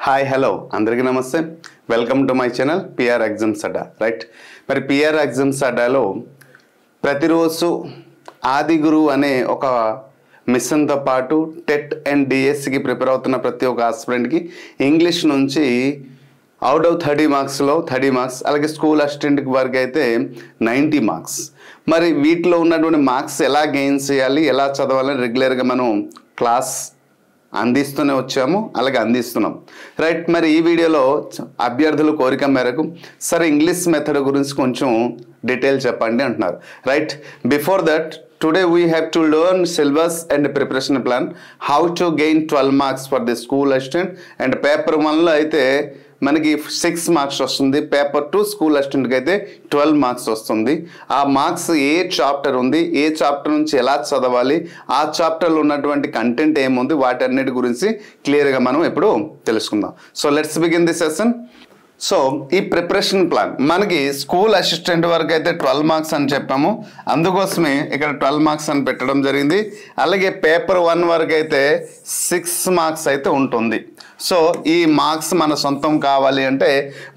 Hi hello అందరికీ నమస్తే. Welcome to my channel PR exams Adda. Right, మరి PR exams అడ్డాలో ప్రతిరోజు ఆది గురువు అనే ఒక మిషన్తో పాటు టెట్ అండ్ డిఎస్సికి ప్రిపేర్ అవుతున్న ప్రతి ఒక్క ఆస్పిరెంట్కి ఇంగ్లీష్ నుంచి అవుట్ ఆఫ్ 30 మార్క్స్లో 30 మార్క్స్, అలాగే స్కూల్ అసిస్టెంట్కి వరకు అయితే 90 మార్క్స్. మరి వీటిలో ఉన్నటువంటి మార్క్స్ ఎలా గెయిన్ చేయాలి, ఎలా చదవాలని రెగ్యులర్గా మనం క్లాస్ అందిస్తూనే వచ్చాము, అలాగే అందిస్తున్నాం. రైట్, మరి ఈ వీడియోలో అభ్యర్థుల కోరిక మేరకు సరే ఇంగ్లీష్ మెథడ్ గురించి కొంచెం డీటెయిల్ చెప్పండి అంటున్నారు. Right, before that today we have to learn syllabus and preparation plan, how to gain 12 marks for the school assistant, and paper 1 లో అయితే మనకి 6 మార్క్స్ వస్తుంది, పేపర్ 2 స్కూల్ అసిస్టెంట్కి అయితే 12 మార్క్స్ వస్తుంది. ఆ మార్క్స్ ఏ చాప్టర్ ఉంది, ఏ చాప్టర్ నుంచి ఎలా చదవాలి, ఆ చాప్టర్లో ఉన్నటువంటి కంటెంట్ ఏముంది, వాటన్నిటి గురించి క్లియర్గా మనం ఇప్పుడు తెలుసుకుందాం. So let's begin the session. So ఈ ప్రిపరేషన్ ప్లాన్ మనకి స్కూల్ అసిస్టెంట్ వరకు అయితే 12 మార్క్స్ అని చెప్పాము, అందుకోసమే ఇక్కడ 12 మార్క్స్ అని పెట్టడం జరిగింది. అలాగే పేపర్ 1 వరకు అయితే 6 మార్క్స్ అయితే ఉంటుంది. సో ఈ మార్క్స్ మన సొంతం కావాలి అంటే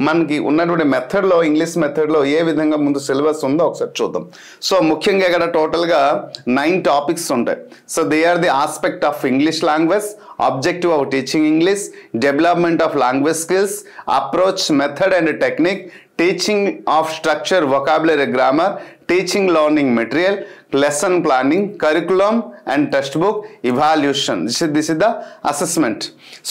మనకి ఉన్నటువంటి మెథడ్లో, ఇంగ్లీష్ మెథడ్లో ఏ విధంగా ముందు సిలబస్ ఉందో ఒకసారి చూద్దాం. సో ముఖ్యంగా ఇక్కడ టోటల్గా 9 టాపిక్స్ ఉంటాయి. So they are the aspect of English language, objective of teaching English, development of language skills, approach, method and technique, teaching of structure, vocabulary, grammar, teaching learning material, lesson planning, curriculum and textbook, evaluation. This is the assessment.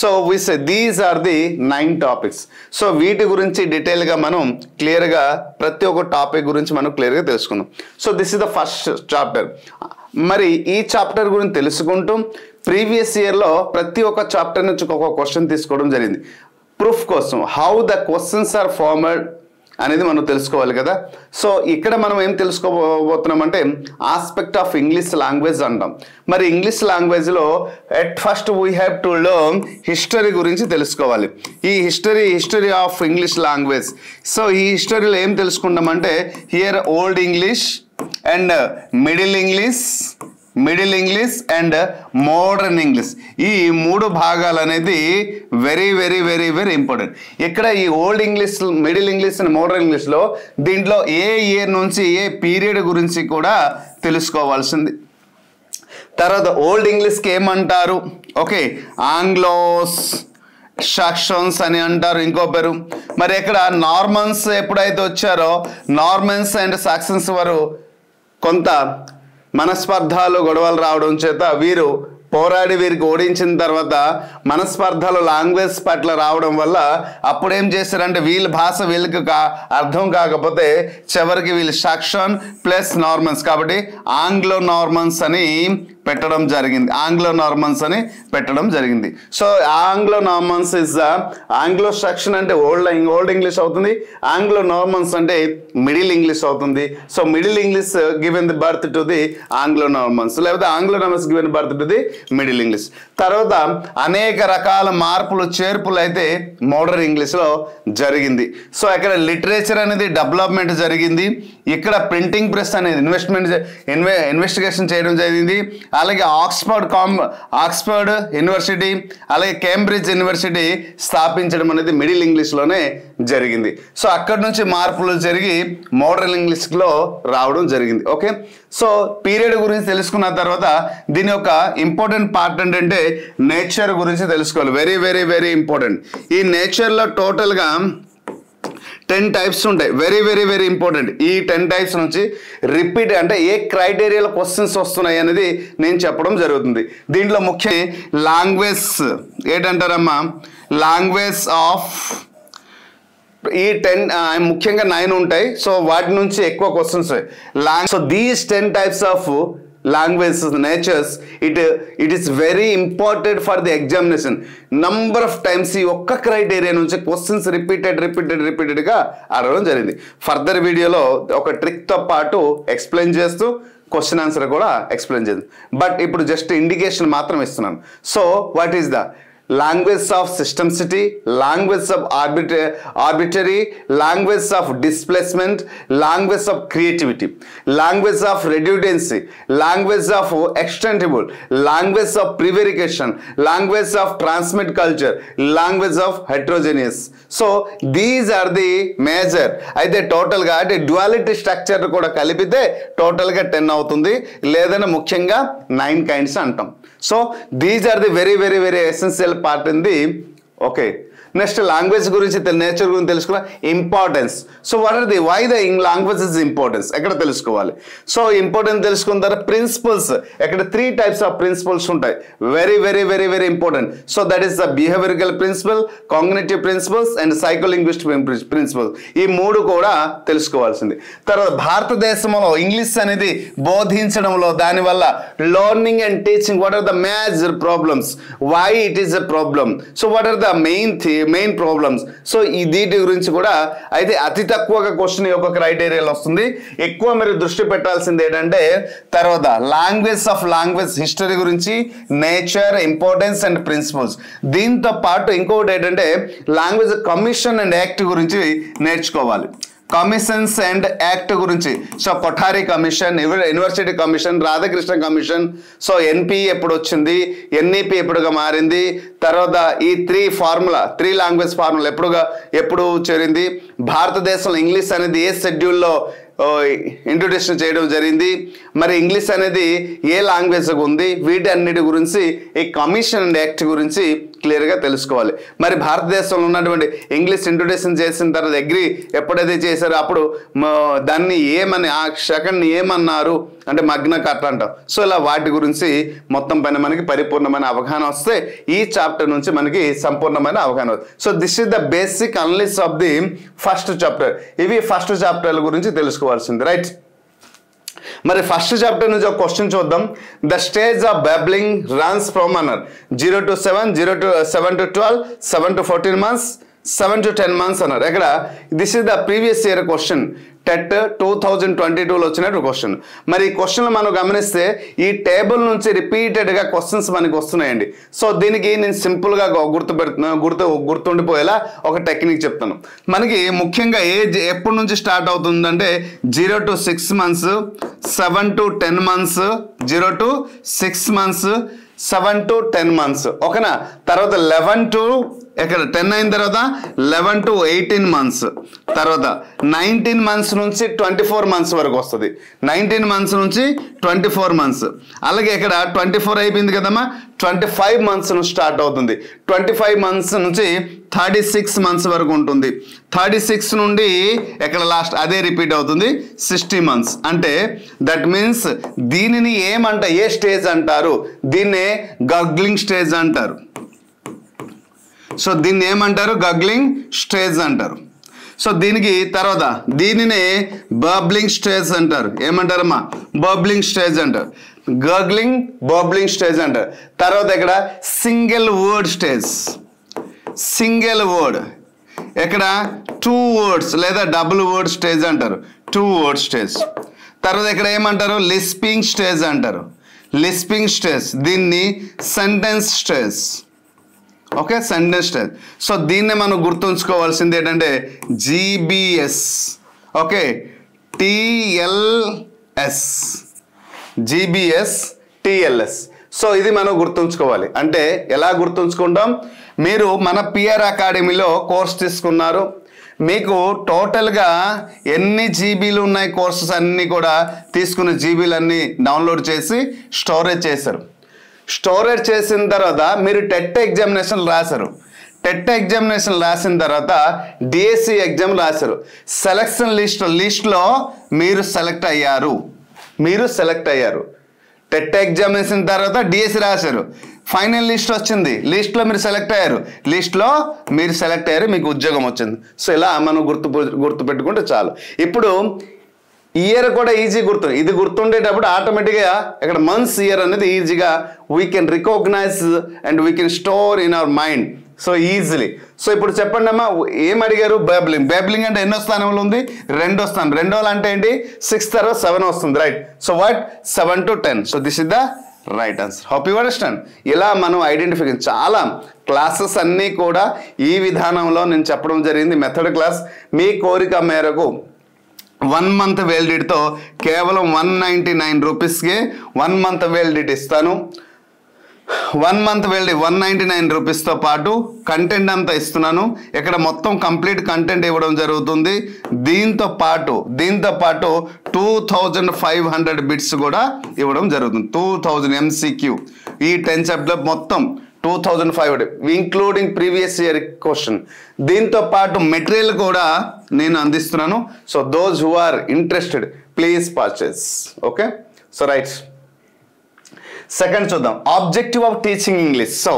So we say these are the 9 topics. So వీటి గురించి detail గా మనం clear గా ప్రతి ఒక్క topic గురించి మనం clear గా తెలుసుకుందాం. So this is the first chapter. మరి ఈ చాప్టర్ గురించి తెలుసుకుంటూ ప్రీవియస్ ఇయర్లో ప్రతి ఒక్క చాప్టర్ నుంచి ఒక క్వశ్చన్ తీసుకోవడం జరిగింది. ప్రూఫ్ కోసం how the questions are formed అనేది మనం తెలుసుకోవాలి కదా. సో ఇక్కడ మనం ఏం తెలుసుకోబోతున్నామంటే ఆస్పెక్ట్ ఆఫ్ ఇంగ్లీష్ లాంగ్వేజ్ అంటాం. మరి ఇంగ్లీష్ లాంగ్వేజ్లో at first we have to learn history గురించి తెలుసుకోవాలి. ఈ history of English language. So ఈ హిస్టరీలో ఏం తెలుసుకుంటామంటే here old English and middle English and modern English, ఈ 3 భాగాలు అనేది very very very very important. ఇక్కడ ఈ old English, middle English and modern ఇంగ్లీష్లో దీంట్లో ఏ ఇయర్ నుంచి ఏ పీరియడ్ గురించి కూడా తెలుసుకోవాల్సింది. తర్వాత ఓల్డ్ ఇంగ్లీష్కి ఏమంటారు? ఓకే, ఆంగ్లోస్ సాక్సన్స్ అని అంటారు, ఇంకో పేరు. మరి ఇక్కడ నార్మన్స్ ఎప్పుడైతే వచ్చారో నార్మన్స్ అండ్ సాక్సన్స్ వారు కొంత మనస్పర్ధాలు, గొడవలు రావడం చేత వీరు పోరాడి వీరికి ఓడించిన తర్వాత మనస్పర్ధలు లాంగ్వేజ్ పట్ల రావడం వల్ల అప్పుడు ఏం చేశారంటే వీళ్ళ భాష వీళ్ళకి అర్థం కాకపోతే చివరికి వీళ్ళు సాక్సన్ ప్లస్ నార్మన్స్, కాబట్టి ఆంగ్లో నార్మన్స్ అని పెట్టడం జరిగింది. So Anglo Normans is the Anglo Saxon అంటే ఓల్డ్ ఇంగ్లీష్ అవుతుంది, ఆంగ్లో నార్మన్స్ అంటే మిడిల్ ఇంగ్లీష్ అవుతుంది. So middle English given the birth to the Anglo Normans, లేకపోతే Anglo Normans given birth to the middle English. తర్వాత అనేక రకాల మార్పులు చేర్పులు అయితే మోడర్న్ ఇంగ్లీష్లో జరిగింది. సో ఇక్కడ లిటరేచర్ అనేది డెవలప్మెంట్ జరిగింది, ఇక్కడ ప్రింటింగ్ ప్రెస్ అనేది ఇన్వెస్టిగేషన్ చేయడం జరిగింది. అలాగే ఆక్స్ఫర్డ్ యూనివర్సిటీ, అలాగే కేంబ్రిడ్జ్ యూనివర్సిటీ స్థాపించడం అనేది మిడిల్ ఇంగ్లీష్లోనే జరిగింది. సో అక్కడి నుంచి మార్పులు జరిగి మోడర్న్ ఇంగ్లీష్లో రావడం జరిగింది. ఓకే, సో పీరియడ్ గురించి తెలుసుకున్న తర్వాత దీని యొక్క ఇంపార్టెంట్ పార్ట్ ఏంటంటే నేచర్ గురించి తెలుసుకోవాలి. Very very very important. ఈ నేచర్లో టోటల్గా 10 టైప్స్ ఉంటాయి. Very very very important. ఈ 10 టైప్స్ నుంచి రిపీట్ అంటే ఏ క్రైటీరియాలో క్వశ్చన్స్ వస్తున్నాయి అనేది నేను చెప్పడం జరుగుతుంది. దీంట్లో ముఖ్యంగా లాంగ్వేజ్ ఏంటంటారమ్మా, లాంగ్వేజ్ ఆఫ్ ఈ 10 ముఖ్యంగా 9 ఉంటాయి. సో వాటి నుంచి ఎక్కువ questions. So these 10 types of language natures it is very important for the examination. Number of times ఈ ఒక్క క్రైటీరియా నుంచి క్వశ్చన్స్ రిపీటెడ్గా అడగడం జరిగింది. ఫర్దర్ వీడియోలో ఒక ట్రిక్తో పాటు ఎక్స్ప్లెయిన్ చేస్తూ క్వశ్చన్ ఆన్సర్ కూడా ఎక్స్ప్లెయిన్ చేద్దాం. బట్ ఇప్పుడు జస్ట్ ఇండికేషన్ మాత్రం ఇస్తున్నాను. So what is the language of systemicity, language of arbitrary, language of displacement, language of creativity, language of redundancy, language of extendable, language of prevarication, language of transmit culture, language of heterogeneous. So these are the major. అయితే total గా అంటే duality structure కూడా కలిపితే total గా 10 అవుతుంది, లేదన్నా ముఖ్యంగా 9 kinds అంటాం. So these are the very very very essential part in the okay. Next language గురించి నేచర్ గురించి తెలుసుకున్న importance. So what are the why the language is importance ఎక్కడ తెలుసుకోవాలి. సో ఇంపార్టెన్స్ తెలుసుకున్న తర్వాత ప్రిన్సిపల్స్, ఇక్కడ 3 types ఆఫ్ ప్రిన్సిపల్స్ ఉంటాయి, very very very very important. So that is the behavioural principle, cognitive principles and psycholinguistic principles. ఈ 3 కూడా తెలుసుకోవాల్సింది. తర్వాత భారతదేశంలో ఇంగ్లీష్ అనేది బోధించడంలో దానివల్ల learning and teaching what are the major problems, why it is a problem, so what are the main problems. So ఈ వీటి గురించి కూడా అయితే అతి తక్కువగా క్వశ్చన్ యొక్క క్రైటీరియాలో వస్తుంది. ఎక్కువ మీరు దృష్టి పెట్టాల్సింది ఏంటంటే తర్వాత లాంగ్వేజ్ హిస్టరీ గురించి, నేచర్, ఇంపార్టెన్స్ అండ్ ప్రిన్సిపల్స్. దీంతో పాటు ఇంకొకటి ఏంటంటే లాంగ్వేజ్ కమిషన్ అండ్ యాక్ట్ గురించి నేర్చుకోవాలి. కమిషన్స్ అండ్ యాక్ట్ గురించి, so Kothari commission, university commission, Radhakrishna commission, so ఎన్పి ఎప్పుడు వచ్చింది, ఎన్ఈపి ఎప్పుడుగా మారింది, తర్వాత ఈ 3 లాంగ్వేజ్ ఫార్ములా ఎప్పుడు చేరింది, భారతదేశంలో ఇంగ్లీష్ అనేది ఏ షెడ్యూల్లో ఇంట్రొడ్యూషన్ చేయడం జరిగింది, మరి ఇంగ్లీష్ అనేది ఏ లాంగ్వేజ్ ఉంది, వీటి అన్నిటి గురించి ఈ కమిషన్ అండ్ యాక్ట్ గురించి క్లియర్గా తెలుసుకోవాలి. మరి భారతదేశంలో ఉన్నటువంటి ఇంగ్లీష్ ఇంట్రొడ్యూషన్ చేసిన తర్వాత అగ్రి ఎప్పుడైతే చేశారో అప్పుడు దాన్ని ఏమని ఆ సెకండ్ ఏమన్నారు అంటే మగ్న కట్ట అంటాం. సో ఇలా వాటి గురించి మొత్తం పైన మనకి పరిపూర్ణమైన అవగాహన వస్తే ఈ చాప్టర్ నుంచి మనకి సంపూర్ణమైన అవగాహన వస్తుంది. So this is the basic analysis of the first chapter. ఇవి ఫస్ట్ చాప్టర్ల గురించి తెలుసుకోవాల్సింది, రైట్. మరి ఫస్ట్ చాప్టర్ నుంచి ఒక క్వశ్చన్ చూద్దాం. The stage of babbling runs from అన్నారు 0 to 7, 7 to 12, 7 to 14 months, 7 to 10 months అన్నారు. ఇక్కడ this is the previous year question, TET 2022లో వచ్చినట్టు క్వశ్చన్. మరి ఈ క్వశ్చన్లు మనం గమనిస్తే ఈ టేబుల్ నుంచి రిపీటెడ్గా క్వశ్చన్స్ మనకి వస్తున్నాయండి. సో దీనికి నేను సింపుల్గా గుర్తుండిపోయేలా ఒక టెక్నిక్ చెప్తాను. మనకి ముఖ్యంగా ఏజ్ ఎప్పటి నుంచి స్టార్ట్ అవుతుందంటే 0 to 6 months, 7 to 10 months, 0 to 6 months, 7 to 10 months, ఓకేనా. తర్వాత 11 to ఇక్కడ 10 అయిన తర్వాత 11 to 18 months, తర్వాత 19 months నుంచి 24 months వరకు వస్తుంది. 19 months నుంచి 24 months. అలాగే ఇక్కడ 24 అయిపోయింది కదమ్మా, 25 months నుంచి స్టార్ట్ అవుతుంది. 25 months నుంచి 36 months వరకు ఉంటుంది. 36 నుండి ఇక్కడ లాస్ట్ అదే రిపీట్ అవుతుంది 60 months. అంటే దట్ మీన్స్ దీనిని ఏ స్టేజ్ అంటారు, దీన్నే గగ్లింగ్ స్టేజ్ అంటారు. సో దీన్ని ఏమంటారు, గగ్లింగ్ స్టేజ్ అంటారు. సో దీనికి తర్వాత దీనినే బబ్లింగ్ స్టేజ్ అంటారు. ఏమంటారమ్మా, బబ్లింగ్ స్టేజ్ అంటారు, బబ్లింగ్ స్టేజ్ అంటారు. తర్వాత ఇక్కడ single word stage, single word, ఇక్కడ 2 words లేదా డబుల్ వర్డ్ స్టేజ్ అంటారు, 2 word స్టేజ్. తర్వాత ఇక్కడ ఏమంటారు, లిస్పింగ్ స్టేజ్ అంటారు, లిస్పింగ్ స్టేజ్. దీన్ని sentence stage, okay, sentence stage. So దీన్నే మనం గుర్తుంచుకోవాల్సింది ఏంటంటే GBs, okay, TLS, GBs TLS. So ఇది మనం గుర్తుంచుకోవాలి. అంటే ఎలా గుర్తుంచుకుంటాం, మీరు మన పిఆర్ అకాడమీలో కోర్స్ తీసుకున్నారు, మీకు టోటల్గా ఎన్ని జీబీలు ఉన్నాయి కోర్సెస్ అన్నీ కూడా తీసుకున్న జీబీలన్నీ డౌన్లోడ్ చేసి స్టోరేజ్ చేశారు. స్టోరేజ్ చేసిన తర్వాత మీరు టెట్ ఎగ్జామినేషన్ రాశారు. టెట్ ఎగ్జామినేషన్ రాసిన తర్వాత డిఎస్సి ఎగ్జామ్ రాశారు. సెలక్షన్ లిస్ట్లో మీరు సెలెక్ట్ అయ్యారు. టెట్ ఎగ్జామినేషన్ తర్వాత డిఎస్సి రాశారు, ఫైనల్ లిస్ట్ వచ్చింది, లిస్ట్లో మీరు సెలెక్ట్ అయ్యారు, మీకు ఉద్యోగం వచ్చింది. సో ఇలా మనం గుర్తుపెట్టుకుంటే చాలు. ఇప్పుడు ఇయర్ కూడా ఈజీ ఇది గుర్తుండేటప్పుడు ఆటోమేటిక్గా ఇక్కడ మంత్స్, ఇయర్ అనేది ఈజీగా we can recognise and we can store in our mind so easily. So ఇప్పుడు చెప్పండి అమ్మా, ఏం అడిగారు, బాబ్లింగ్ అంటే ఎన్నో స్థానంలో ఉంది, 2వ స్థానం. 2వ అంటే ఏంటి, 6 తర్వాత 7 వస్తుంది, right. So what, 7 to 10. So this is the right answer. Hope you understand. ఇలా మనం ఐడెంటిఫికేషన్ చాలా క్లాసెస్ అన్నీ కూడా ఈ విధానంలో నేను చెప్పడం జరిగింది. మెథడ్ క్లాస్ మీ కోరిక మేరకు 1 month వ్యాలిడిటీతో కేవలం 199 రూపీస్కి 1 month వ్యాలిడిటీ ఇస్తాను. 1 month వ్యాలిడిటీ 199 రూపీస్తో పాటు కంటెంట్ అంతా ఇస్తున్నాను. ఇక్కడ మొత్తం కంప్లీట్ కంటెంట్ ఇవ్వడం జరుగుతుంది. దీంతో పాటు 2500 బిట్స్ కూడా ఇవ్వడం జరుగుతుంది. 2000 MCQ ఈ 10 చాప్టర్ మొత్తం 2500 ఇంక్లూడింగ్ ప్రీవియస్ ఇయర్ క్వశ్చన్. దీంతో పాటు మెటీరియల్ కూడా నేను అందిస్తున్నాను. So those who are interested please purchase. Okay, so right. Second చూద్దాం, objective of teaching English. So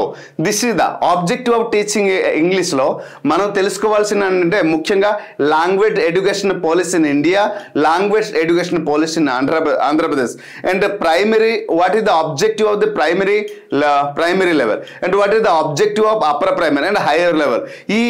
this is the objective of teaching ఇంగ్లీష్లో మనం తెలుసుకోవాల్సిన అంటే ముఖ్యంగా language education policy in India, language education policy in Andhra Pradesh, and primary what is the objective of the primary level and what is the objective of upper primary and higher level. ఈ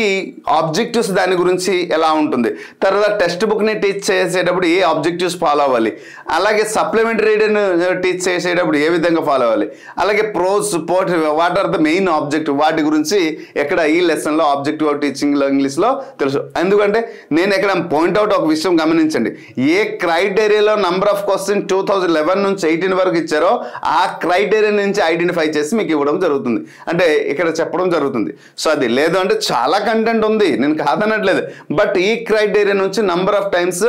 objectives దాని గురించి ఎలా ఉంటుంది, తర్వాత text బుక్ని teach చేసేటప్పుడు ఏ objectives follow అవ్వాలి, అలాగే సప్లిమెంటరీ రీడింగ్ టీచ్ చేసేటప్పుడు ఏ విధంగా ఫాలో అవ్వాలి, అలాగే ప్రోస్ పోట్ what are the main objective, వాటి గురించి ఎక్కడ ఈ లెసన్లో ఆబ్జెక్టివ్ ఆఫ్ టీచింగ్ ఇంగ్లీష్లో తెలుసు. ఎందుకంటే నేను ఇక్కడ పాయింట్అవుట్ ఒక విషయం గమనించండి, ఏ క్రైటీరియాలో నంబర్ ఆఫ్ క్వశ్చన్ 2011 నుంచి 18 వరకు ఇచ్చారో ఆ క్రైటీరియా నుంచి ఐడెంటిఫై చేసి మీకు ఇవ్వడం జరుగుతుంది, అంటే ఇక్కడ చెప్పడం జరుగుతుంది. సో అది లేదు అంటే చాలా కంటెంట్ ఉంది, నేను కాదనట్లేదు, బట్ ఈ క్రైటీరియా నుంచి నంబర్ ఆఫ్ టైమ్స్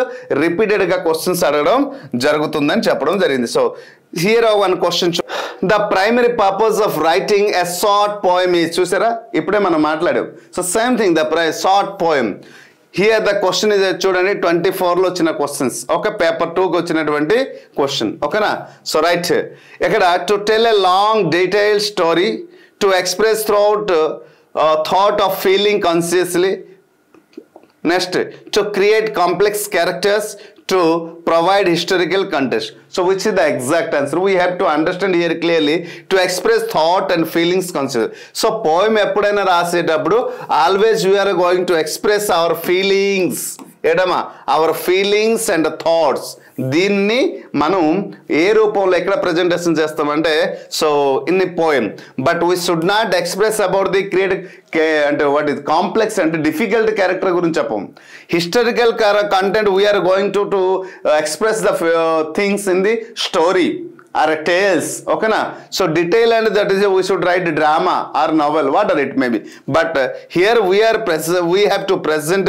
రిపీటెడ్గా క్వశ్చన్స్ అడగడం జరుగుతుందని చెప్పడం జరిగింది. So here are one question. The primary purpose of writing a short poem is, చూసారా ఇప్పుడే మనం మాట్లాడాం. So same thing, the short poem. Here the question is చూడండి 24లో వచ్చిన క్వశ్చన్స్, ఓకే, పేపర్ 2కి వచ్చినటువంటి క్వశ్చన్, ఓకేనా. సో రైట్, ఇక్కడ to tell a long detail story, to express throughout thought of feeling consciously, next to create complex characters, to provide historical context. So which is the exact answer? We have to understand here clearly, to express thought and feelings consciously. So poem ఎప్పుడైనా రాసేటప్పుడు always we are going to express our feelings, ఎడమా our feelings and thoughts. దీన్ని మనం ఏ రూపంలో ఎక్కడ presentation చేస్తామంటే, so in the poem, but we should not express about the create అంటే వాట్ ఇస్ కాంప్లెక్స్ అంటే డిఫికల్ట్ క్యారెక్టర్ గురించి చెప్పం. Historical content we are going to express the things in the story or tales, okay na. So detail and that is we should write drama or novel, whatever it may be, but here we have to present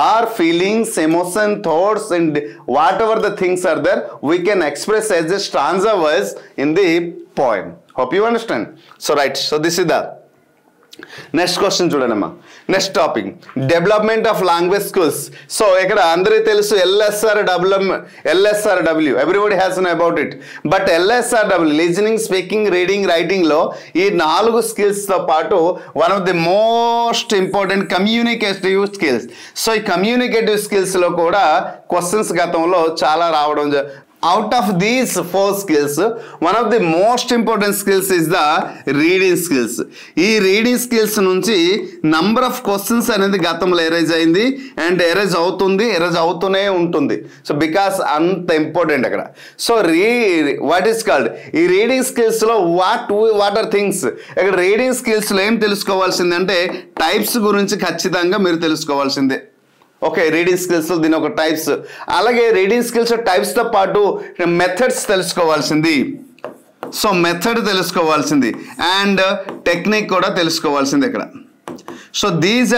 our feelings, emotion, thoughts, and whatever the things are there we can express as a stanza verse in the poem. Hope you understand. So right, so this is the next question చూడండి. Next topic development of language skills. So ఇక్కడ అందరికీ తెలుసు LSRW, everybody has know about it, but LSRW listening, speaking, reading, రైటింగ్లో ఈ 4 స్కిల్స్తో పాటు one of the most important communicative skills. So ఈ కమ్యూనికేటివ్ స్కిల్స్లో కూడా క్వశ్చన్స్ గతంలో చాలా రావడం. Out of these 4 skills, one of the most important skills is the reading skills. ఈ రీడింగ్ స్కిల్స్ నుంచి నంబర్ ఆఫ్ క్వశ్చన్స్ అనేది గతంలో ఎరేజ్ అయింది అండ్ ఎరేజ్ అవుతూనే ఉంటుంది. సో బికాస్ అంత ఇంపార్టెంట్ అక్కడ. సో వాట్ ఈస్ కాల్డ్ ఈ రీడింగ్ స్కిల్స్లో వాట్ ఆర్ థింగ్స్. ఇక్కడ రీడింగ్ స్కిల్స్లో ఏం తెలుసుకోవాల్సిందంటే టైప్స్ గురించి ఖచ్చితంగా మీరు తెలుసుకోవాల్సిందే. ఓకే, రీడింగ్ స్కిల్స్లో దీని ఒక టైప్స్, అలాగే రీడింగ్ స్కిల్స్ టైప్స్తో పాటు మెథడ్స్ తెలుసుకోవాల్సింది. సో మెథడ్ తెలుసుకోవాల్సింది అండ్ టెక్నిక్ కూడా తెలుసుకోవాల్సింది ఇక్కడ. So these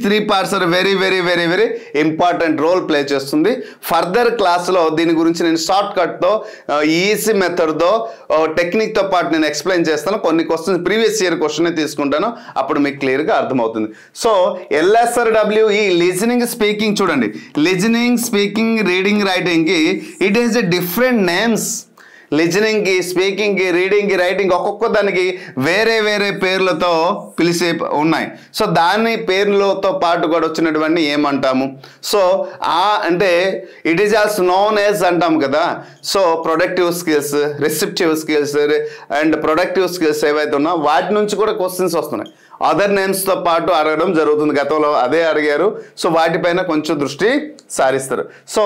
3 parts are very very very very important role play చేస్తుంది. ఫర్దర్ క్లాస్లో దీని గురించి నేను షార్ట్ కట్తో ఈజీ మెథడ్తో టెక్నిక్తో పాటు నేను ఎక్స్ప్లెయిన్ చేస్తాను. కొన్ని క్వశ్చన్స్ ప్రీవియస్ ఇయర్ క్వశ్చన్ తీసుకుంటాను, అప్పుడు మీకు క్లియర్గా అర్థమవుతుంది. సో LSRW ఈ లిజనింగ్, స్పీకింగ్ చూడండి, లిజనింగ్, స్పీకింగ్, రీడింగ్, రైటింగ్కి it is a different names. లిజనింగ్కి, స్పీకింగ్కి, రీడింగ్కి, రైటింగ్ ఒక్కొక్క దానికి వేరే వేరే పేర్లతో పిలిచే ఉన్నాయి. సో దాని పేర్లతో పాటు కూడా వచ్చినటువంటి ఏమంటాము. సో అంటే it is also known as అంటాం కదా. So productive skills, receptive skills and productive skills ఏవైతే ఉన్నాయో వాటి నుంచి కూడా క్వశ్చన్స్ వస్తున్నాయి. అదర్ నేమ్స్తో పాటు అడగడం జరుగుతుంది, గతంలో అదే అడిగారు. సో వాటిపైన కొంచెం దృష్టి సారిస్తారు. సో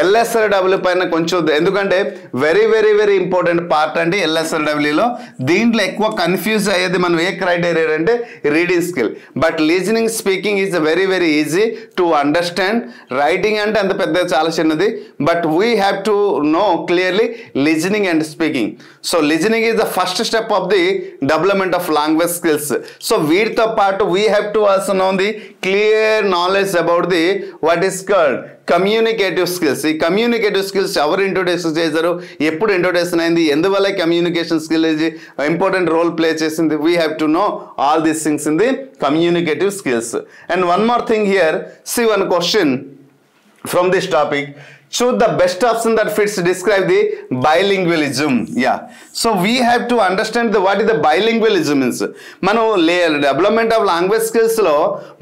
LSRW పైన కొంచెం, ఎందుకంటే very very very important part అండి LSRWలో. దీంట్లో ఎక్కువ కన్ఫ్యూజ్ అయ్యేది మనం ఏ క్రైటీరియా అంటే reading skill. But listening speaking is very very easy to understand. Writing అంటే అంత పెద్ద చాలా చిన్నది, but we have to no clearly listening and speaking. So listening is the first step of the development of language skills. So వీటితో పాటు we have to also know the clear knowledge about the what is called communicative skills. ఈ communicative skills ఎవరు introduce చేశారు, ఎప్పుడు introduction అయింది, ఎందువల్ల communication skill important role play చేసింది. We have to know all these things in the communicative skills. And one more thing here, see one question from this topic. Choose the best option that fits describe the bilingualism. Yeah, so we have to understand what is the bilingualism means. మనం development of language skills లో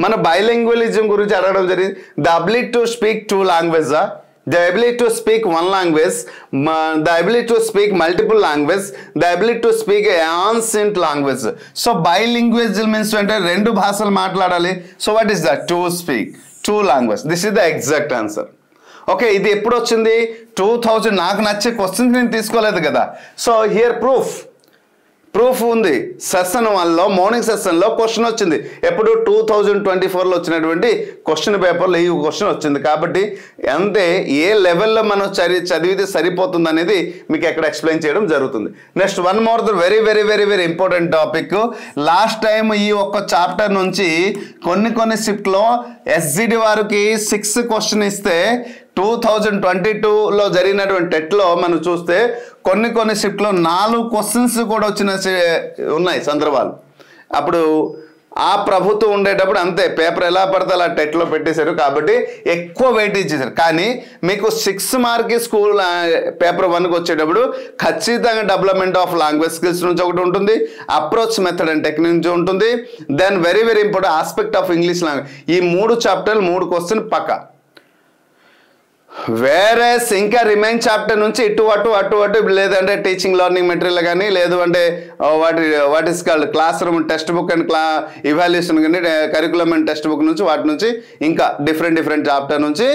మన bilingualism గురించి అడగడం జరిగింది. the ability to speak two languages, the ability to speak one language, the ability to speak multiple languages, the ability to speak ancient language. So bilingualism means అంటే రెండు భాషలు మాట్లాడాలి. So what is that? To speak two languages. This is the exact answer. Okay, ఇది ఎప్పుడు వచ్చింది? 2000. నాకు నచ్చే questions నేను తీసుకోలేదు కదా. సో హియర్ ప్రూఫ్ ఉంది. సెషన్ 1లో మార్నింగ్ సెషన్లో క్వశ్చన్ వచ్చింది. ఎప్పుడు 2024లో వచ్చినటువంటి క్వశ్చన్ పేపర్లో ఈ క్వశ్చన్ వచ్చింది. కాబట్టి అంతే ఏ లెవెల్లో మనం చదివితే సరిపోతుంది అనేది మీకు ఎక్కడ ఎక్స్ప్లెయిన్ చేయడం జరుగుతుంది. Next one more the very very very very important topic. Last time ఈ ఒక్క చాప్టర్ నుంచి కొన్ని షిఫ్ట్లో SGD వారికి 6 క్వశ్చన్ ఇస్తే 2022లో జరిగినటువంటి టెట్లో మనం చూస్తే కొన్ని షిఫ్ట్లో 4 క్వశ్చన్స్ కూడా ఉన్నాయి సందర్భాలు. అప్పుడు ఆ ప్రభుత్వం ఉండేటప్పుడు అంతే, పేపర్ ఎలా పడితే అలా టెట్లో పెట్టేశారు కాబట్టి ఎక్కువ వెయిట్ ఇచ్చేసారు. కానీ మీకు 6 మార్క్ స్కూల్ పేపర్ 1కి వచ్చేటప్పుడు ఖచ్చితంగా డెవలప్మెంట్ ఆఫ్ లాంగ్వేజ్ స్కిల్స్ నుంచి ఒకటి ఉంటుంది, అప్రోచ్ మెథడ్ అండ్ టెక్నిక్ నుంచి ఉంటుంది, then very very important aspect of English language. ఈ 3 చాప్టర్లు 3 క్వశ్చన్ పక్కా. వేరేస్ ఇంకా రిమైన్ చాప్టర్ నుంచి ఇటు అటు లేదంటే టీచింగ్ లెర్నింగ్ మెటీరియల్ కానీ, లేదు అంటే what is called class room text book and evaluation కానీ, కరికులం అండ్ టెక్స్ట్ బుక్ నుంచి వాటి నుంచి ఇంకా డిఫరెంట్ చాప్టర్ నుంచి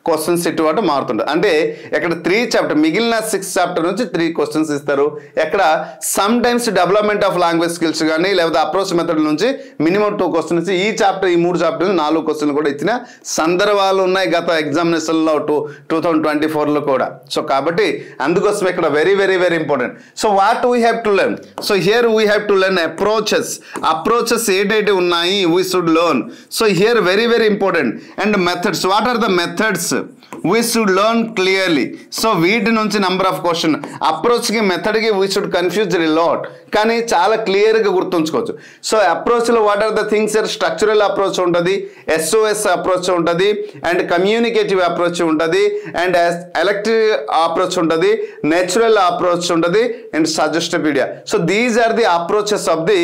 క్వశ్చన్స్ ఇటు మారుతుంటాయి. అంటే ఇక్కడ 3 చాప్టర్, మిగిలిన 6 చాప్టర్ నుంచి 3 క్వశ్చన్స్ ఇస్తారు. ఎక్కడ some times development of language skills కానీ లేకపోతే అప్రోచ్ మెథడ్ నుంచి మినిమం 2 క్వశ్చన్స్, ఈ 3 చాప్టర్ 4 క్వశ్చన్లు కూడా ఇచ్చిన సందర్భాలు ఉన్నాయి గత ఎగ్జామినేషన్లో 2024లో కూడా. సో కాబట్టి అందుకోసం ఇక్కడ very very very important. So what we have to learn? So here we have to learn approaches ఏదైతే ఉన్నాయి we should learn. So here very very important. And methods, what are the methods we should learn clearly. So వీటి నుంచి number of question, అప్రోచ్కి మెథడ్కి we should confuse a lot, కానీ చాలా క్లియర్గా గుర్తుంచుకోవచ్చు. సో అప్రోచ్లో what are the things? Structural approach ఉంటుంది, SOS అప్రోచ్ ఉంటుంది, అండ్ కమ్యూనికేటివ్ అప్రోచ్ ఉంటుంది, అండ్ ఎలక్ట్రిక్ అప్రోచ్ ఉంటుంది, నేచురల్ అప్రోచ్ ఉంటుంది, and suggestive. So these are the approaches of the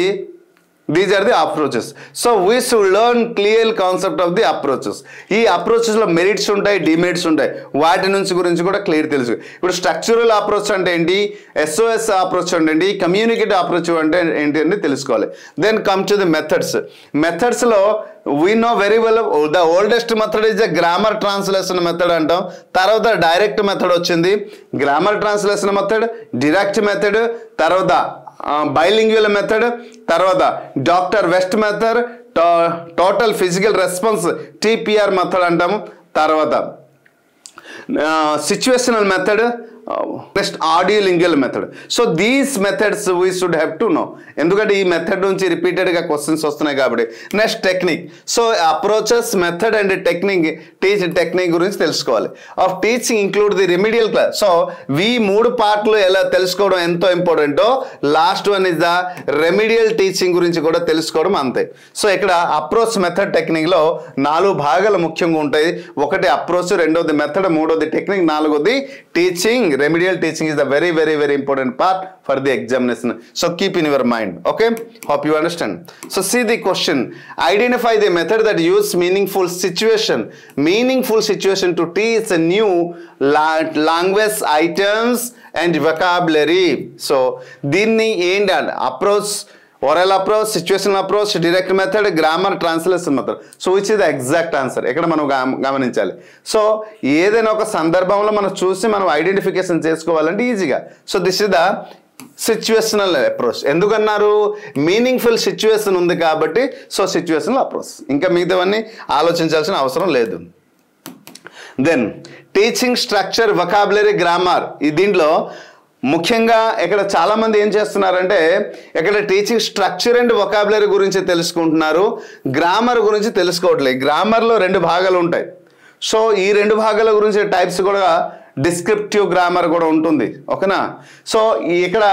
These are the approaches. So we should learn clear concept of the approaches. ఈ approaches లో merits ఉంటాయి, demerits ఉంటాయి, వాటి నుంచి గురించి కూడా క్లియర్ తెలుసు. ఇప్పుడు స్ట్రక్చరల్ అప్రోచ్ అంటే ఏంటి, SOS అప్రోచ్ అంటే ఏంటి, కమ్యూనికేటివ్ అప్రోచ్ అంటే ఏంటి అని తెలుసుకోవాలి. Then come to the methods లో we know very well the oldest method is the grammar translation method అంటాం. తర్వాత డైరెక్ట్ మెథడ్ వచ్చింది, grammar translation method, direct method, తర్వాత బైలింగ్యువల్ మెథడ్, తర్వాత doctor west method, total physical response TPR method అంటాము, తర్వాత situational method, next audio lingual method. So these methods we should have to no, ఎందుకంటే ఈ method నుంచి రిపీటెడ్గా questions వస్తున్నాయి కాబట్టి. Next technique. So approaches, method and technique గురించి తెలుసుకోవాలి. Of teaching include the remedial class. So ఈ 3 పార్ట్లు ఎలా తెలుసుకోవడం ఎంతో ఇంపార్టెంటో, last one is the remedial teaching గురించి కూడా తెలుసుకోవడం అంతే. సో ఇక్కడ అప్రోచ్, మెథడ్, టెక్నిక్లో 4 భాగాలు ముఖ్యంగా ఉంటాయి. ఒకటి అప్రోచ్, రెండోది మెథడ్, మూడోది టెక్నిక్, నాలుగోది teaching. Remedial teaching is the very very very important part for the examination. So keep in your mind. Okay, hope you understand. So see the question. Identify the method that use meaningful situation to teach a new language items and vocabulary. So దీన్ని ఏంటి approach oral approach, situational approach, direct method, grammar, translation method. So which is the exact answer? ఇక్కడ మనం గమనించాలి. So ఏదైనా ఒక సందర్భంలో మనం చూసి మనం ఐడెంటిఫికేషన్ చేసుకోవాలంటే ఈజీగా. So this is the situational approach. ఎందుకన్నారు? మీనింగ్ఫుల్ సిచ్యువేషన్ ఉంది కాబట్టి సో సిచ్యువేషనల్ అప్రోచ్. ఇంకా మిగతావన్నీ ఆలోచించాల్సిన అవసరం లేదు. Then teaching structure, vocabulary, grammar. దీంట్లో ముఖ్యంగా ఇక్కడ చాలామంది ఏం చేస్తున్నారంటే ఇక్కడ టీచింగ్ స్ట్రక్చర్ అండ్ వొకాబులరీ గురించి తెలుసుకుంటున్నారు, గ్రామర్ గురించి తెలుసుకోవట్లేదు. గ్రామర్లో 2 భాగాలు ఉంటాయి. సో ఈ 2 భాగాల గురించి టైప్స్ కూడా డిస్క్రిప్టివ్ గ్రామర్ కూడా ఉంటుంది. ఓకేనా? సో ఇక్కడ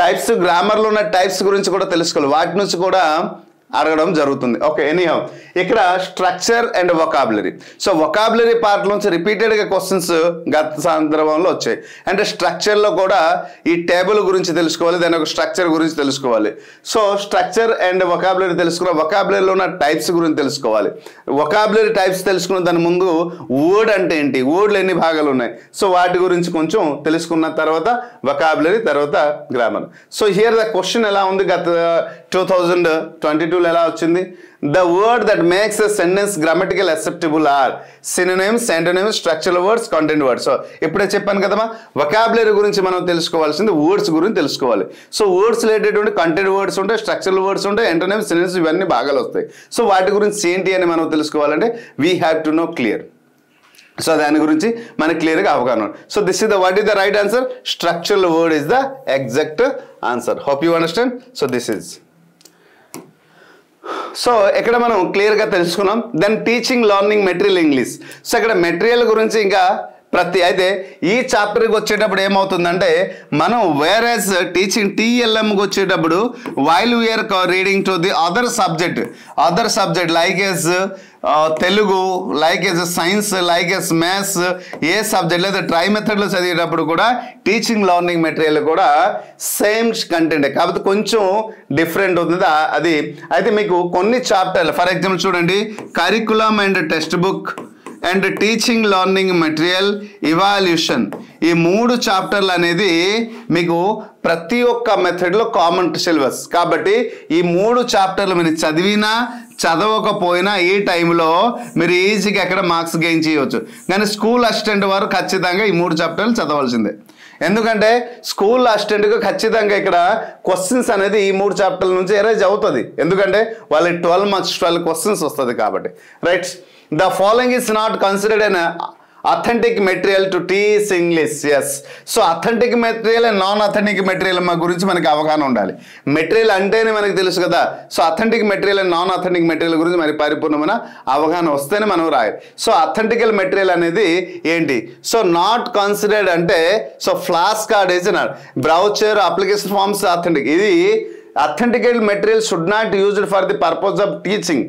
టైప్స్, గ్రామర్లో ఉన్న టైప్స్ గురించి కూడా తెలుసుకోవాలి, వాటి నుంచి కూడా అడగడం జరుగుతుంది. ఓకే, ఎనీహౌ ఇక్కడ structure and vocabulary. So vocabulary part నుంచి రిపీటెడ్గా క్వశ్చన్స్ గత సందర్భంలో వచ్చాయి. అంటే స్ట్రక్చర్లో కూడా ఈ టేబుల్ గురించి తెలుసుకోవాలి, దాని ఒక స్ట్రక్చర్ గురించి తెలుసుకోవాలి. సో స్ట్రక్చర్ అండ్ వొకాబులరీ తెలుసుకున్న, వొకాబులరీలో ఉన్న టైప్స్ గురించి తెలుసుకోవాలి. వొకాబులరీ టైప్స్ తెలుసుకున్న దాని ముందు వర్డ్ అంటే ఏంటి, వర్డ్లు ఎన్ని భాగాలు ఉన్నాయి, సో వాటి గురించి కొంచెం తెలుసుకున్న తర్వాత వొకాబులరీ, తర్వాత grammar. So here the question ఎలా ఉంది, గత 2022 ఎలా వచ్చింది? The word that makes a sentence grammatical acceptable are synonyms, antonyms, structural words, content words. So ఇప్పుడే చెప్పాను కదమ్మా, వొకాబులరీ గురించి మనం తెలుసుకోవాల్సింది వర్డ్స్ గురించి తెలుసుకోవాలి. So words related content words ఉంటాయి, స్ట్రక్చరల్ వర్డ్స్ ఉంటాయి, ఎంటోనిమ్స్, సినోనిమ్స్, ఇవన్నీ భాగాలు వస్తాయి. సో వాటి గురించి ఏంటి అని మనం తెలుసుకోవాలంటే we have to know clear. So దాని గురించి మనకి క్లియర్గా అవగాహన. So this is the what is the right answer? Structural word is the exact answer. Hope you understand. So this is. So ఇక్కడ మనం క్లియర్గా తెలుసుకున్నాం. Then teaching, learning, material, English. So ఇక్కడ మెటీరియల్ గురించి ఇంకా అయితే ఈ చాప్టర్కి వచ్చేటప్పుడు ఏమవుతుందంటే మనం వేరేస్ టీచింగ్ టీఎల్ఎంకి వచ్చేటప్పుడు while we are reading to the other subject like as Telugu, like as science, like as maths, ఏ సబ్జెక్ట్ లేదా ట్రై మెథడ్లో చదివేటప్పుడు కూడా టీచింగ్ లెర్నింగ్ మెటీరియల్ కూడా సేమ్ కంటెంట్, కాకపోతే కొంచెం డిఫరెంట్ ఉంది అది. అయితే మీకు కొన్ని చాప్టర్లు ఫర్ ఎగ్జాంపుల్ చూడండి, curriculum and textbook and teaching learning material, evaluation, ఈ 3 చాప్టర్లు అనేది మీకు ప్రతి ఒక్క మెథడ్లో కామన్ సిలబస్. కాబట్టి ఈ 3 చాప్టర్లు మీరు చదివినా చదవకపోయినా ఈ టైంలో మీరు ఈజీగా ఎక్కడ మార్క్స్ గెయిన్ చేయవచ్చు. కానీ స్కూల్ అసిస్టెంట్ వారు ఖచ్చితంగా ఈ 3 చాప్టర్లు చదవాల్సిందే. ఎందుకంటే స్కూల్ అసిస్టెంట్గా ఖచ్చితంగా ఇక్కడ క్వశ్చన్స్ అనేది ఈ 3 చాప్టర్ల నుంచి ఎరేజ్ అవుతుంది. ఎందుకంటే వాళ్ళకి 12 మార్క్స్ 12 క్వశ్చన్స్ వస్తుంది కాబట్టి. Right. The following is not considered an authentic material to teach English. Yes. So authentic material and non-authentic material గురించి మనకి అవగాహన ఉండాలి. మెటీరియల్ అంటేనే మనకి తెలుసు కదా. So authentic material and non authentic material గురించి మరి పరిపూర్ణమైన అవగాహన వస్తేనే మనం రాయాలి. సో అథెంటికల్ మెటీరియల్ అనేది ఏంటి? సో నాట్ కన్సిడర్డ్ అంటే so flash card is brochure, application forms authentic. ఇది authenticated material should not used for the purpose of teaching.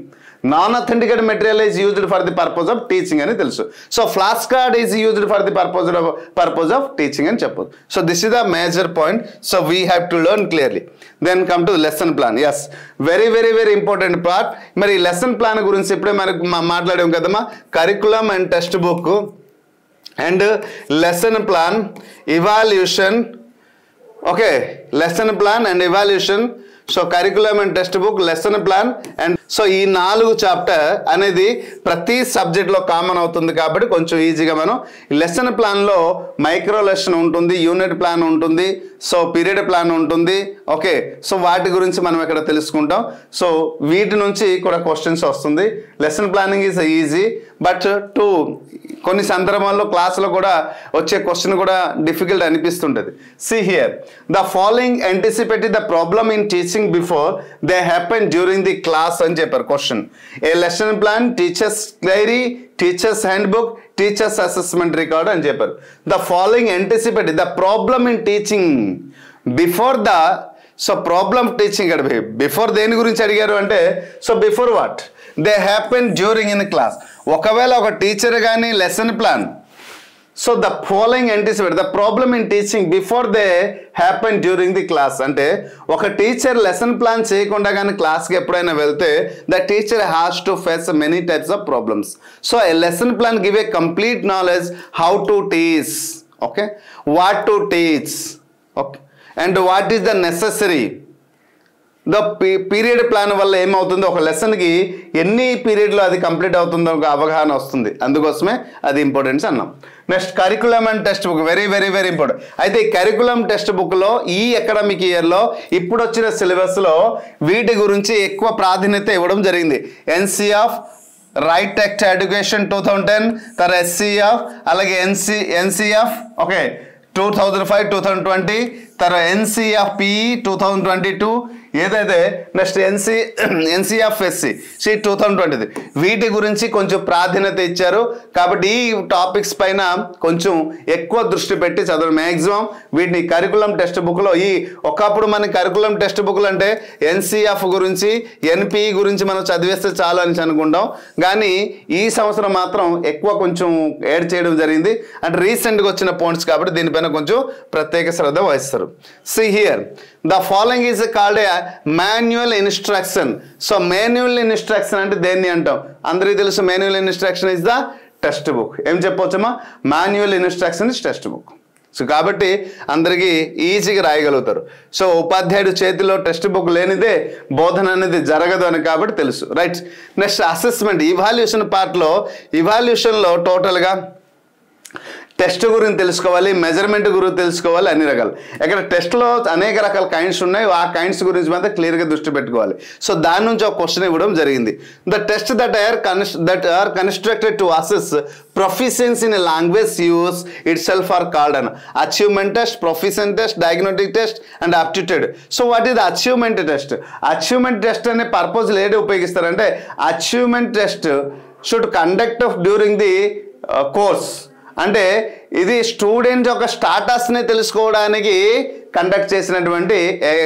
Non authenticated material is used for the purpose of teaching అని తెలుసు. So flash card is used for the purpose of teaching అని చెప్పొచ్చు. So this is the major point. So we have to learn clearly. Then come to lesson plan. Yes, very very very important part. మరి lesson plan గురించి ఇప్పుడే మనకు మాట్లాడాం కదమ్మా. Curriculum and textbook and lesson plan, evaluation. Okay, lesson plan and evaluation. So curriculum and text book, lesson plan and so ఈ 4 chapter అనేది ప్రతి సబ్జెక్ట్లో కామన్ అవుతుంది కాబట్టి కొంచెం ఈజీగా మనం లెసన్ ప్లాన్లో మైక్రో లెసన్ ఉంటుంది, యూనిట్ ప్లాన్ ఉంటుంది, సో పీరియడ్ ప్లాన్ ఉంటుంది. ఓకే, సో వాటి గురించి మనం ఇక్కడ తెలుసుకుంటాం. సో వీటి నుంచి కూడా క్వశ్చన్స్ వస్తుంది. Lesson planning is easy, but కొన్ని సందర్భాల్లో క్లాస్లో కూడా వచ్చే క్వశ్చన్ కూడా డిఫికల్ట్ అనిపిస్తుంటుంది. See here, the following anticipated the problem in teaching before they happen during the class అని చెప్పారు question. A lesson plan, teacher's diary, teacher's handbook, teacher's assessment record అని చెప్పారు. The following anticipated the problem in teaching before the. So problem teaching అడిగి before దేని గురించి అడిగారు అంటే so before what they happen during in class. ఒకవేళ ఒక teacher కానీ lesson plan, so the following anticipate the problem in teaching before they happen during the class. అంటే ఒక టీచర్ లెసన్ ప్లాన్ చేయకుండా కానీ క్లాస్కి ఎప్పుడైనా వెళ్తే the teacher has to face many types of problems. So A lesson plan give a complete knowledge how to teach, okay, what to teach, okay, and what is the necessary the period plan వల్ల ఏమవుతుందో ఒక లెసన్కి ఎన్ని పీరియడ్లో అది complete అవుతుందో ఒక అవగాహన వస్తుంది, అందుకోసమే అది ఇంపార్టెన్స్ అన్నాం. Next curriculum and text book very very very important. అయితే ఈ కరికులం టెక్స్ట్ బుక్లో ఈ అకాడమిక్ ఇయర్లో ఇప్పుడు వచ్చిన సిలబస్లో వీటి గురించి ఎక్కువ ప్రాధాన్యత ఇవ్వడం జరిగింది. ఎన్సీఎఫ్ రైట్ టెక్స్ట్ ఎడ్యుకేషన్ 2010, తర్వాత ఎస్సీఎఫ్, అలాగే ఎన్సీఎఫ్ ఓకే 2005 2020, తర్వాత ఎన్సీఎఫ్ పిఈ 2022, ఏదైతే నెక్స్ట్ ఎన్సీఎఫ్ ఎస్సీ 2020. వీటి గురించి కొంచెం ప్రాధాన్యత ఇచ్చారు కాబట్టి ఈ టాపిక్స్ పైన కొంచెం ఎక్కువ దృష్టి పెట్టి చదవడం మ్యాక్సిమం. వీటిని కరికులం టెక్స్ట్ బుక్లో ఒకప్పుడు మన కరికులం టెక్స్ట్ బుక్లు అంటే ఎన్సీఎఫ్ గురించి ఎన్పిఈ గురించి మనం చదివేస్తే చాలు అని అనుకుంటాం, కానీ ఈ సంవత్సరం మాత్రం ఎక్కువ కొంచెం యాడ్ చేయడం జరిగింది. అంటే రీసెంట్గా వచ్చిన పాయింట్స్ కాబట్టి దీనిపైన కొంచెం ప్రత్యేక శ్రద్ధ వహిస్తారు. See here, the following is called a manual instruction. So manual instruction అంటే దేన్ని అంటాం? అందరికీ తెలుసు manual instruction is the textbook. ఏం చెప్పవచ్చమ్మా? Manual instruction is textbook. So కాబట్టి అందరికీ ఈజీగా రాయగలుగుతారు. సో ఉపాధ్యాయుడు చేతిలో టెక్స్ట్ బుక్ లేనిదే బోధన అనేది జరగదు అని కాబట్టి తెలుసు, రైట్. నెక్స్ట్ అసెస్మెంట్ ఇవాల్యూషన్ పార్ట్లో, ఇవాల్యూషన్లో టోటల్గా టెస్ట్ గురించి తెలుసుకోవాలి, మెజర్మెంట్ గురించి తెలుసుకోవాలి, అన్ని రకాలు. ఇక్కడ టెస్ట్లో అనేక రకాల కైండ్స్ ఉన్నాయి, ఆ కైండ్స్ గురించి మాత్రం క్లియర్గా దృష్టి పెట్టుకోవాలి. సో దాని నుంచి ఒక క్వశ్చన్ ఇవ్వడం జరిగింది. The test that are constructed to assess proficiency in language use itself are called an achievement test, proficient test, diagnostic test and aptitude. So what is achievement test? Achievement test అనే purpose ఏది ఉపయోగిస్తారంటే achievement test should conduct during the course. అంటే ఇది student యొక్క స్టాటస్ని తెలుసుకోవడానికి conduct చేసినటువంటి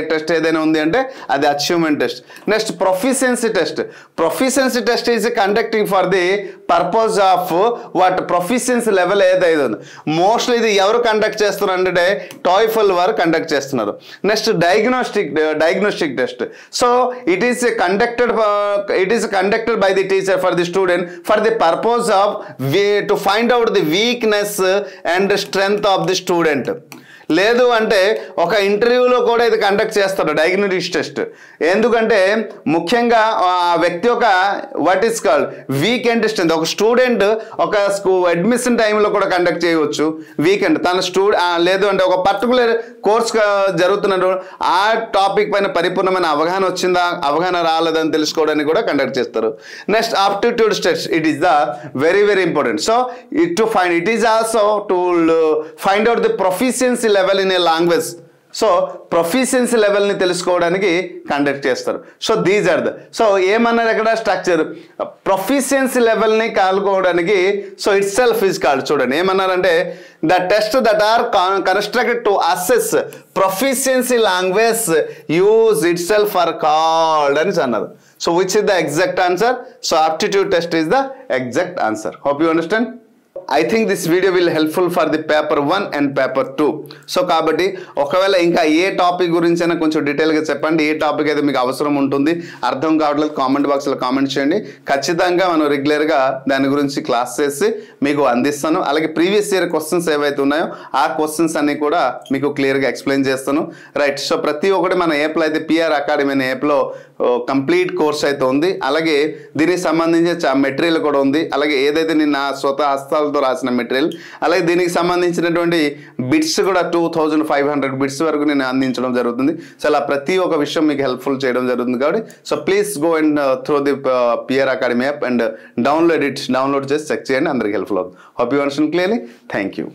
test ఏదైనా ఉంది అంటే అది achievement test. Next proficiency test. Proficiency test is conducting for the purpose of what proficiency level ఏదైతే ఉంది. మోస్ట్లీ ఇది ఎవరు కండక్ట్ చేస్తున్నారు అంటే టోయిఫల్ వారు కండక్ట్ చేస్తున్నారు. Next diagnostic test. So it is conducted by the teacher for the student for the purpose off to find out the weakness and strength of the student. లేదు అంటే ఒక ఇంటర్వ్యూలో కూడా ఇది కండక్ట్ చేస్తారు డయాగ్నోస్టిక్ టెస్ట్. ఎందుకంటే ముఖ్యంగా ఆ వ్యక్తి యొక్క what is called weekend strength. ఒక స్టూడెంట్ ఒక అడ్మిషన్ టైంలో కూడా కండక్ట్ చేయవచ్చు వీకెండ్ తన లేదు అంటే ఒక పర్టికులర్ కోర్స్ జరుగుతున్నట్టు ఆ టాపిక్ పైన పరిపూర్ణమైన అవగాహన వచ్చిందా, అవగాహన రాలేదని తెలుసుకోవడానికి కూడా కండక్ట్ చేస్తారు. Next aptitude test. It is the very very important. So it is also to find out the proficiency level in a language. So proficiency లెవెల్ని తెలుసుకోవడానికి కండక్ట్ చేస్తారు. So these are the so ఏమన్నారు ఇక్కడ structure proficiency లెవెల్ని కనుక్కోవడానికి. So itself is called, చూడండి ఏమన్నారంటే the test that are constructed to assess proficiency language use itself are called అని అన్నారు. So which is the exact answer? So aptitude test is the exact answer. Hope you understand. I think this video will helpful for the paper 1 and paper 2. So కాబట్టి ఒకవేళ ఇంకా ఏ topic గురించి అయినా కొంచెం డీటెయిల్గా చెప్పండి, ఏ టాపిక్ అయితే మీకు అవసరం ఉంటుంది, అర్థం కావట్లేదు కామెంట్ బాక్స్లో కామెంట్ చేయండి. ఖచ్చితంగా మనం రెగ్యులర్గా దాని గురించి క్లాస్ చేసి మీకు అందిస్తాను. అలాగే ప్రీవియస్ ఇయర్ క్వశ్చన్స్ ఏవైతే ఉన్నాయో ఆ క్వశ్చన్స్ అన్ని కూడా మీకు క్లియర్గా ఎక్స్ప్లెయిన్ చేస్తాను, రైట్. సో ప్రతి ఒక్కటి మన యాప్లో అయితే పిఆర్ అకాడమీ అనే యాప్లో కంప్లీట్ కోర్స్ అయితే ఉంది. అలాగే దీనికి సంబంధించిన మెటీరియల్ కూడా ఉంది. అలాగే ఏదైతే నేను నా స్వతः హస్తాలతో రాసిన మెటీరియల్, అలాగే దీనికి సంబంధించినటువంటి బిట్స్ కూడా 2500 బిట్స్ వరకు నేను అందించడం జరుగుతుంది. సో అలా ప్రతి ఒక్క విషయం మీకు హెల్ప్ఫుల్ చేయడం జరుగుతుంది కాబట్టి so please go and through the PR academy app and download చేసి చెక్ చేయండి, అందరికి హెల్ప్ఫుల్ అవుతుంది. Hope you understand clearly. Thank you.